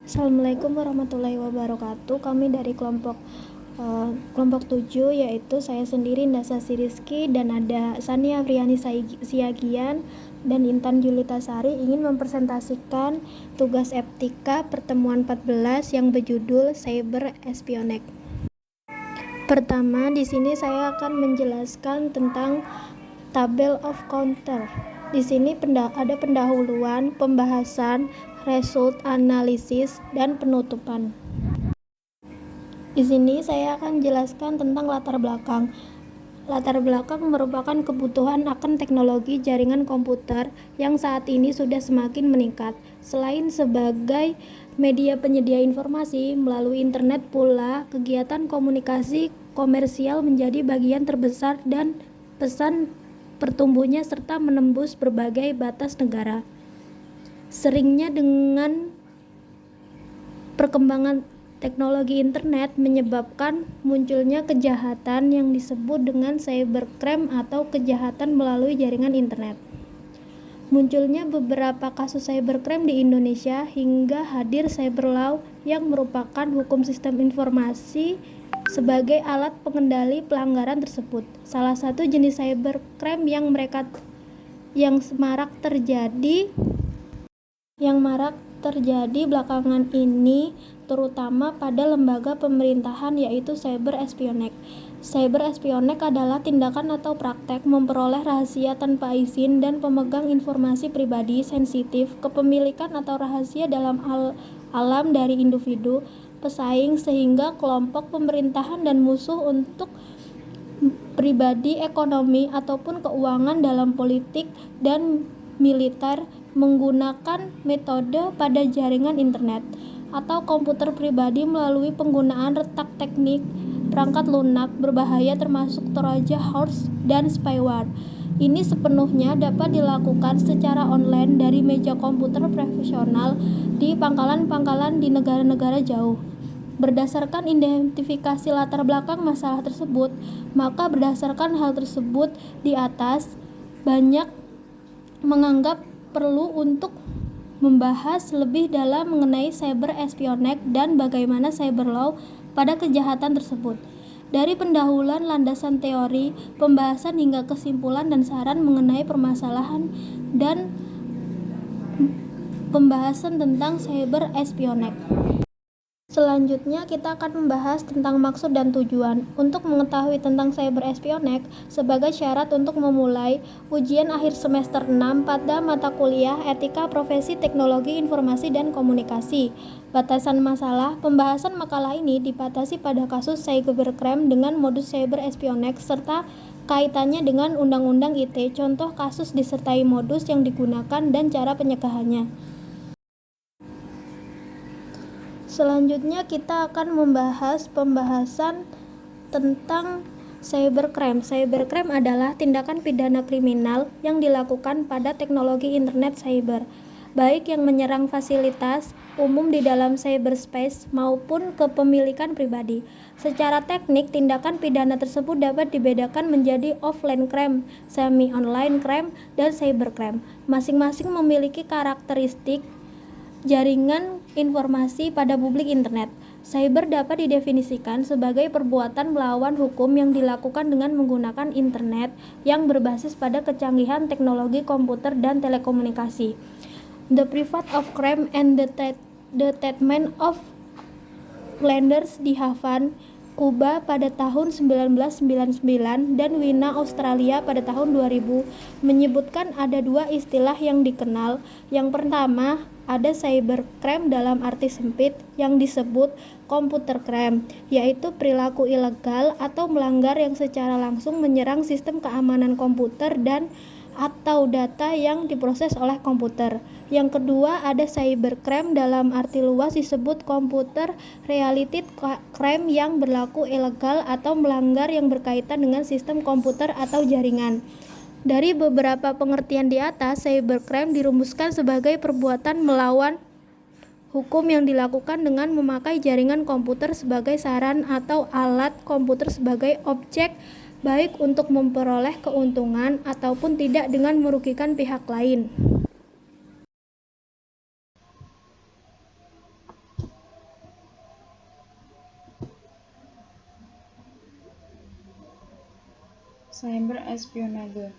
Assalamualaikum warahmatullahi wabarakatuh. Kami dari kelompok 7, yaitu saya sendiri Ndasasi Rizky dan ada Sania Afriani Siagian dan Intan Julita Sari ingin mempresentasikan tugas Eptika pertemuan 14 yang berjudul Cyber Espionage. Pertama, di sini saya akan menjelaskan tentang tabel of counter. Di sini ada pendahuluan, pembahasan, result analisis, dan penutupan. Di sini saya akan jelaskan tentang latar belakang. Latar belakang merupakan kebutuhan akan teknologi jaringan komputer yang saat ini sudah semakin meningkat. Selain sebagai media penyedia informasi, melalui internet pula kegiatan komunikasi komersial menjadi bagian terbesar dan pesan pertumbuhnya serta menembus berbagai batas negara. Seringnya dengan perkembangan teknologi internet menyebabkan munculnya kejahatan yang disebut dengan cybercrime atau kejahatan melalui jaringan internet. Munculnya beberapa kasus cybercrime di Indonesia hingga hadir cyberlaw yang merupakan hukum sistem informasi sebagai alat pengendali pelanggaran tersebut. Salah satu jenis cybercrime yang marak terjadi belakangan ini terutama pada lembaga pemerintahan, yaitu cyber espionage. Cyber espionage adalah tindakan atau praktek memperoleh rahasia tanpa izin dan pemegang informasi pribadi sensitif, kepemilikan atau rahasia dalam alam dari individu pesaing sehingga kelompok pemerintahan dan musuh untuk pribadi, ekonomi, ataupun keuangan dalam politik dan militer menggunakan metode pada jaringan internet atau komputer pribadi melalui penggunaan retak teknik perangkat lunak berbahaya termasuk Trojan horse dan spyware. Ini sepenuhnya dapat dilakukan secara online dari meja komputer profesional di pangkalan-pangkalan di negara-negara jauh. Berdasarkan identifikasi latar belakang masalah tersebut, maka berdasarkan hal tersebut di atas, banyak menganggap perlu untuk membahas lebih dalam mengenai cyber espionage dan bagaimana cyberlaw pada kejahatan tersebut. Dari pendahuluan, landasan teori, pembahasan hingga kesimpulan dan saran mengenai permasalahan dan pembahasan tentang cyber espionage. Selanjutnya kita akan membahas tentang maksud dan tujuan. Untuk mengetahui tentang cyber espionage sebagai syarat untuk memulai ujian akhir semester 6 pada mata kuliah Etika Profesi Teknologi Informasi dan Komunikasi. Batasan masalah pembahasan makalah ini dibatasi pada kasus cybercrime dengan modus cyber espionage serta kaitannya dengan Undang-Undang ITE, contoh kasus disertai modus yang digunakan dan cara pencegahannya. Selanjutnya kita akan membahas pembahasan tentang cybercrime. Cybercrime adalah tindakan pidana kriminal yang dilakukan pada teknologi internet cyber, baik yang menyerang fasilitas umum di dalam cyberspace maupun kepemilikan pribadi. Secara teknik, tindakan pidana tersebut dapat dibedakan menjadi offline crime, semi-online crime, dan cybercrime. Masing-masing memiliki karakteristik jaringan informasi pada publik internet. Cyber dapat didefinisikan sebagai perbuatan melawan hukum yang dilakukan dengan menggunakan internet yang berbasis pada kecanggihan teknologi komputer dan telekomunikasi. The Privat of Crime and the Treatment of Flanders di Havana, Kuba pada tahun 1999 dan Wina, Australia pada tahun 2000 menyebutkan ada dua istilah yang dikenal. Yang pertama, ada cybercrime dalam arti sempit yang disebut computer crime, yaitu perilaku ilegal atau melanggar yang secara langsung menyerang sistem keamanan komputer dan atau data yang diproses oleh komputer. Yang kedua, ada cybercrime dalam arti luas disebut computer related crime yang berlaku ilegal atau melanggar yang berkaitan dengan sistem komputer atau jaringan. Dari beberapa pengertian di atas, cybercrime dirumuskan sebagai perbuatan melawan hukum yang dilakukan dengan memakai jaringan komputer sebagai saran atau alat komputer sebagai objek, baik untuk memperoleh keuntungan ataupun tidak dengan merugikan pihak lain. Cyberespionage.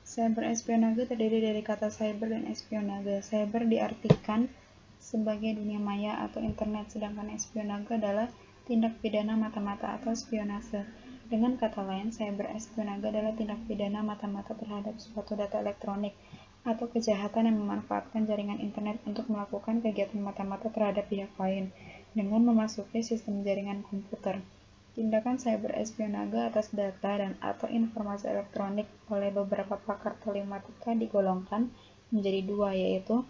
Cyberespionage terdiri dari kata cyber dan espionage. Cyber diartikan sebagai dunia maya atau internet, sedangkan espionage adalah tindak pidana mata-mata atau spionase. Dengan kata lain, cyberespionage adalah tindak pidana mata-mata terhadap suatu data elektronik atau kejahatan yang memanfaatkan jaringan internet untuk melakukan kegiatan mata-mata terhadap pihak lain dengan memasuki sistem jaringan komputer. Tindakan cyberespionage atas data dan atau informasi elektronik oleh beberapa pakar telematika digolongkan menjadi dua, yaitu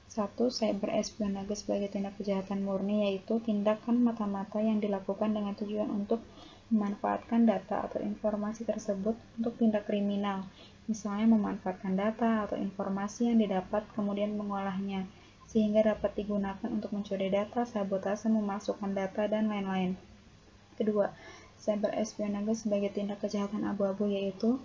1. Cyberespionage sebagai tindak kejahatan murni, yaitu tindakan mata-mata yang dilakukan dengan tujuan untuk memanfaatkan data atau informasi tersebut untuk tindak kriminal, misalnya memanfaatkan data atau informasi yang didapat kemudian mengolahnya, sehingga dapat digunakan untuk mencuri data, sabotase, memasukkan data, dan lain-lain. Kedua, cyberespionage sebagai tindak kejahatan abu-abu, yaitu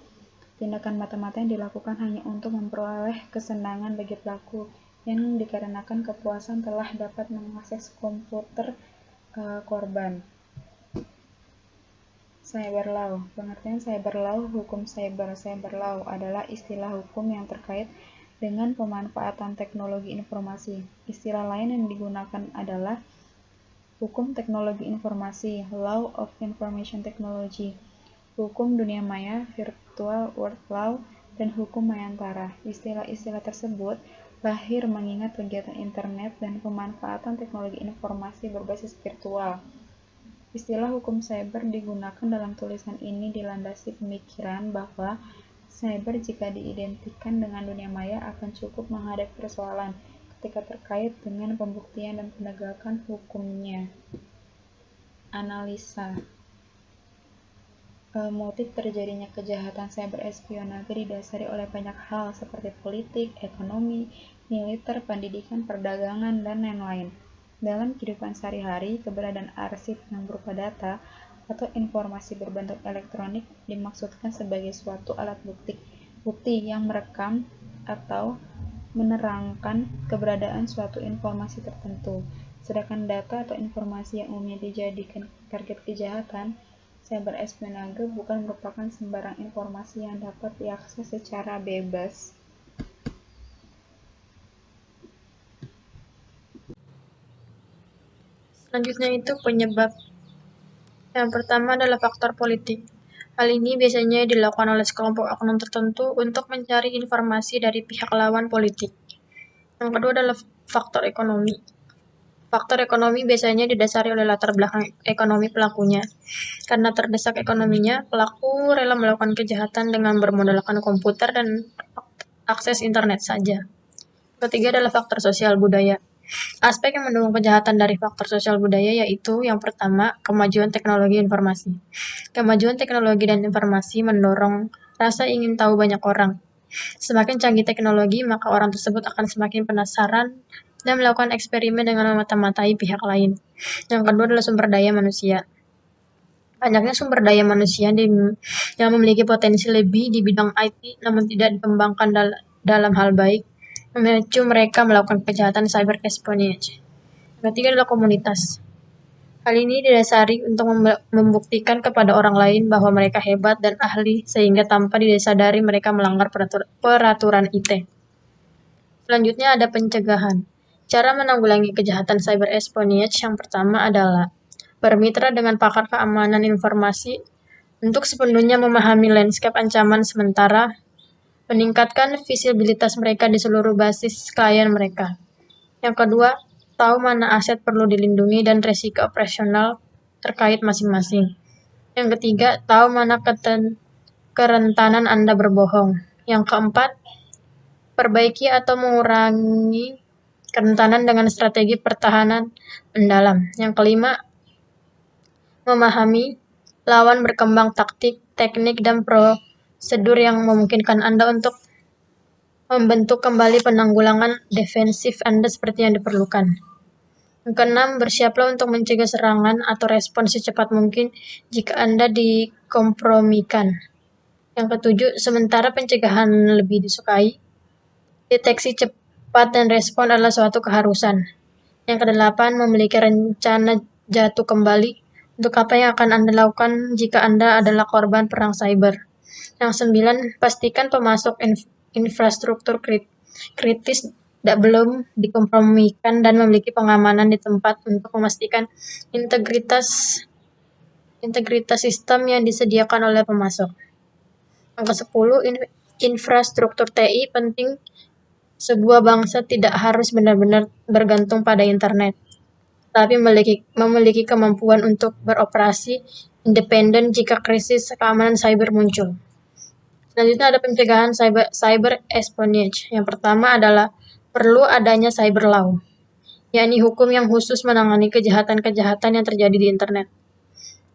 tindakan mata-mata yang dilakukan hanya untuk memperoleh kesenangan bagi pelaku yang dikarenakan kepuasan telah dapat mengakses komputer korban. Cyber law. Pengertian cyber law, hukum cyber. Cyber law adalah istilah hukum yang terkait dengan pemanfaatan teknologi informasi. Istilah lain yang digunakan adalah hukum teknologi informasi, Law of Information Technology, hukum dunia maya, Virtual World Law, dan hukum mayantara. Istilah-istilah tersebut lahir mengingat kegiatan internet dan pemanfaatan teknologi informasi berbasis virtual. Istilah hukum cyber digunakan dalam tulisan ini dilandasi pemikiran bahwa cyber jika diidentikan dengan dunia maya akan cukup menghadapi persoalan ketika terkait dengan pembuktian dan penegakan hukumnya. Analisa motif terjadinya kejahatan cyberespionage didasari oleh banyak hal seperti politik, ekonomi, militer, pendidikan, perdagangan, dan lain-lain. Dalam kehidupan sehari-hari, keberadaan arsip yang berupa data atau informasi berbentuk elektronik dimaksudkan sebagai suatu alat bukti yang merekam atau menerangkan keberadaan suatu informasi tertentu. Sedangkan data atau informasi yang umumnya dijadikan target kejahatan, cyberespionage bukan merupakan sembarang informasi yang dapat diakses secara bebas. Selanjutnya itu penyebab. Yang pertama adalah faktor politik. Hal ini biasanya dilakukan oleh sekelompok oknum tertentu untuk mencari informasi dari pihak lawan politik. Yang kedua adalah faktor ekonomi. Faktor ekonomi biasanya didasari oleh latar belakang ekonomi pelakunya. Karena terdesak ekonominya, pelaku rela melakukan kejahatan dengan bermodalkan komputer dan akses internet saja. Ketiga adalah faktor sosial budaya. Aspek yang mendukung kejahatan dari faktor sosial budaya yaitu yang pertama, kemajuan teknologi informasi. Kemajuan teknologi dan informasi mendorong rasa ingin tahu banyak orang. Semakin canggih teknologi, maka orang tersebut akan semakin penasaran dan melakukan eksperimen dengan memata-matai pihak lain. Yang kedua adalah sumber daya manusia. Banyaknya sumber daya manusia yang memiliki potensi lebih di bidang IT namun tidak dikembangkan dalam hal baik, memicu mereka melakukan kejahatan cyber espionage. Ketiga adalah komunitas. Hal ini didasari untuk membuktikan kepada orang lain bahwa mereka hebat dan ahli sehingga tanpa disadari mereka melanggar peraturan IT. Selanjutnya ada pencegahan. Cara menanggulangi kejahatan cyber espionage yang pertama adalah bermitra dengan pakar keamanan informasi untuk sepenuhnya memahami landscape ancaman sementara, meningkatkan visibilitas mereka di seluruh basis klien mereka. Yang kedua, tahu mana aset perlu dilindungi dan resiko operasional terkait masing-masing. Yang ketiga, tahu mana kerentanan Anda berbohong. Yang keempat, perbaiki atau mengurangi kerentanan dengan strategi pertahanan mendalam. Yang kelima, memahami lawan berkembang taktik, teknik, dan prosedur yang memungkinkan Anda untuk membentuk kembali penanggulangan defensif Anda seperti yang diperlukan. Yang keenam, bersiaplah untuk mencegah serangan atau respons secepat mungkin jika Anda dikompromikan. Yang ketujuh, sementara pencegahan lebih disukai, deteksi cepat dan respon adalah suatu keharusan. Yang kedelapan, memiliki rencana jatuh kembali untuk apa yang akan Anda lakukan jika Anda adalah korban perang cyber. Yang 9, pastikan pemasok infrastruktur kritis belum dikompromikan dan memiliki pengamanan di tempat untuk memastikan integritas sistem yang disediakan oleh pemasok. Yang ke-10, infrastruktur TI penting. Sebuah bangsa tidak harus benar-benar bergantung pada internet, tapi memiliki kemampuan untuk beroperasi independen jika krisis keamanan cyber muncul. Selanjutnya ada pencegahan cyber espionage. Yang pertama adalah perlu adanya cyber law, yakni hukum yang khusus menangani kejahatan-kejahatan yang terjadi di internet.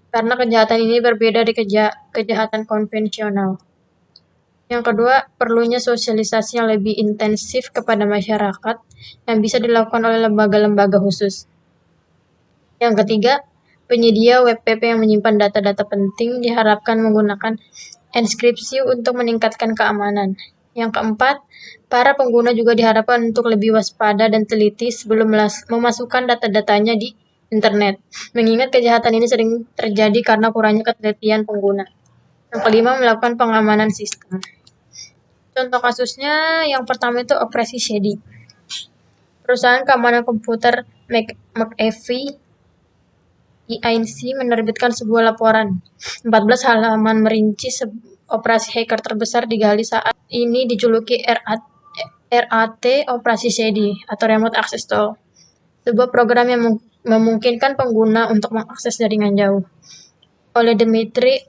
Karena kejahatan ini berbeda dari kejahatan konvensional. Yang kedua, perlunya sosialisasi yang lebih intensif kepada masyarakat yang bisa dilakukan oleh lembaga-lembaga khusus. Yang ketiga, penyedia WebP yang menyimpan data-data penting diharapkan menggunakan enskripsi untuk meningkatkan keamanan. Yang keempat, para pengguna juga diharapkan untuk lebih waspada dan teliti sebelum memasukkan data-datanya di internet, mengingat kejahatan ini sering terjadi karena kurangnya ketelitian pengguna. Yang kelima, melakukan pengamanan sistem. Contoh kasusnya yang pertama itu Operasi Shady. Perusahaan keamanan komputer McAfee Inc. menerbitkan sebuah laporan 14 halaman merinci operasi hacker terbesar digali saat ini dijuluki RAT Operasi Shady atau Remote Access Tool, sebuah program yang memungkinkan pengguna untuk mengakses jaringan jauh. Oleh Dmitry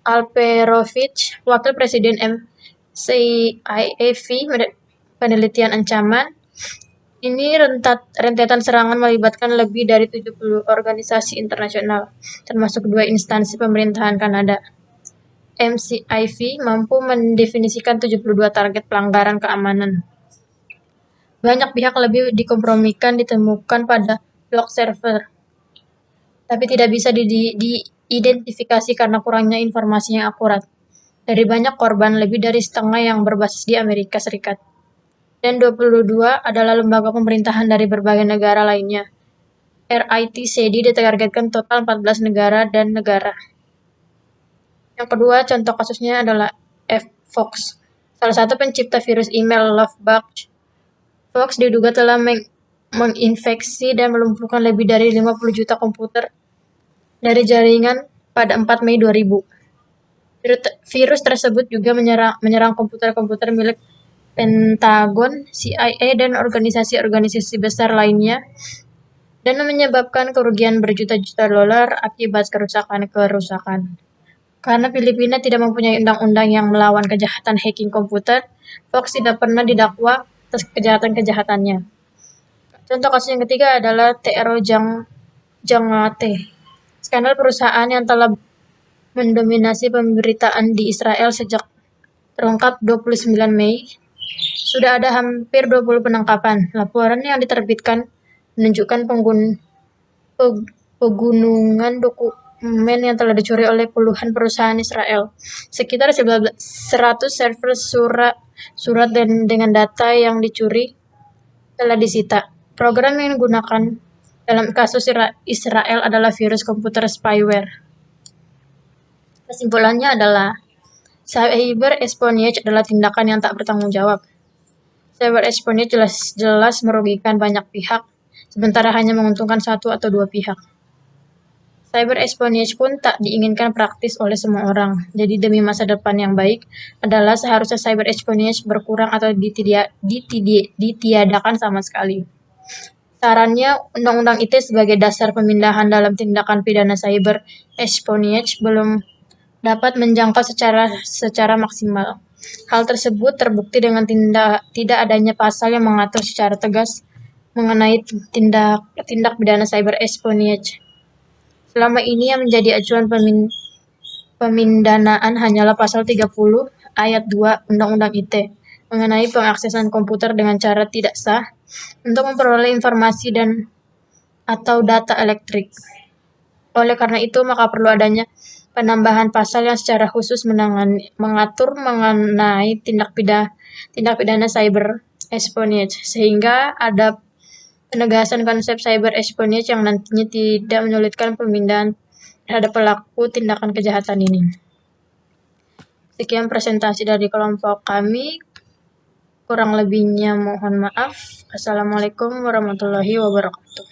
Alperovich, wakil presiden MCIAV, penelitian ancaman. Ini rentetan serangan melibatkan lebih dari 70 organisasi internasional, termasuk 2 instansi pemerintahan Kanada. MCIV mampu mendefinisikan 72 target pelanggaran keamanan. Banyak pihak lebih dikompromikan ditemukan pada blog server, tapi tidak bisa diidentifikasi karena kurangnya informasi yang akurat. Dari banyak korban, lebih dari setengah yang berbasis di Amerika Serikat. Dan 22 adalah lembaga pemerintahan dari berbagai negara lainnya. RIT-CD ditargetkan total 14 negara dan negara. Yang kedua, contoh kasusnya adalah Fox, salah satu pencipta virus email Lovebug. Fox diduga telah menginfeksi dan melumpuhkan lebih dari 50 juta komputer dari jaringan pada 4 Mei 2000. Virus tersebut juga menyerang komputer-komputer milik Pentagon, CIA, dan organisasi-organisasi besar lainnya, dan menyebabkan kerugian berjuta-juta dolar akibat kerusakan. Karena Filipina tidak mempunyai undang-undang yang melawan kejahatan hacking komputer, Fox tidak pernah didakwa atas kejahatan-kejahatannya. Contoh kasus yang ketiga adalah TRO Jangate, skandal perusahaan yang telah mendominasi pemberitaan di Israel sejak terungkap 29 Mei. Sudah ada hampir 20 penangkapan. Laporan yang diterbitkan menunjukkan pegunungan dokumen yang telah dicuri oleh puluhan perusahaan Israel. Sekitar 100 server surat dan dengan data yang dicuri telah disita. Program yang digunakan dalam kasus Israel adalah virus komputer spyware. Kesimpulannya adalah cyber espionage adalah tindakan yang tak bertanggung jawab. Cyber espionage jelas merugikan banyak pihak, sementara hanya menguntungkan satu atau dua pihak. Cyber espionage pun tak diinginkan praktis oleh semua orang. Jadi demi masa depan yang baik adalah seharusnya cyber espionage berkurang atau ditiadakan sama sekali. Sarannya, Undang-Undang ITE sebagai dasar pemindahan dalam tindakan pidana cyber espionage belum dapat menjangkau secara maksimal. Hal tersebut terbukti dengan tidak adanya pasal yang mengatur secara tegas mengenai tindak pidana cyber espionage. Selama ini yang menjadi acuan pemindanaan hanyalah pasal 30 ayat 2 Undang-Undang ITE mengenai pengaksesan komputer dengan cara tidak sah untuk memperoleh informasi dan atau data elektrik. Oleh karena itu, maka perlu adanya penambahan pasal yang secara khusus mengatur mengenai tindak pidana cyber espionage, sehingga ada penegasan konsep cyber espionage yang nantinya tidak menyulitkan pemindahan terhadap pelaku tindakan kejahatan ini. Sekian presentasi dari kelompok kami. Kurang lebihnya mohon maaf. Assalamualaikum warahmatullahi wabarakatuh.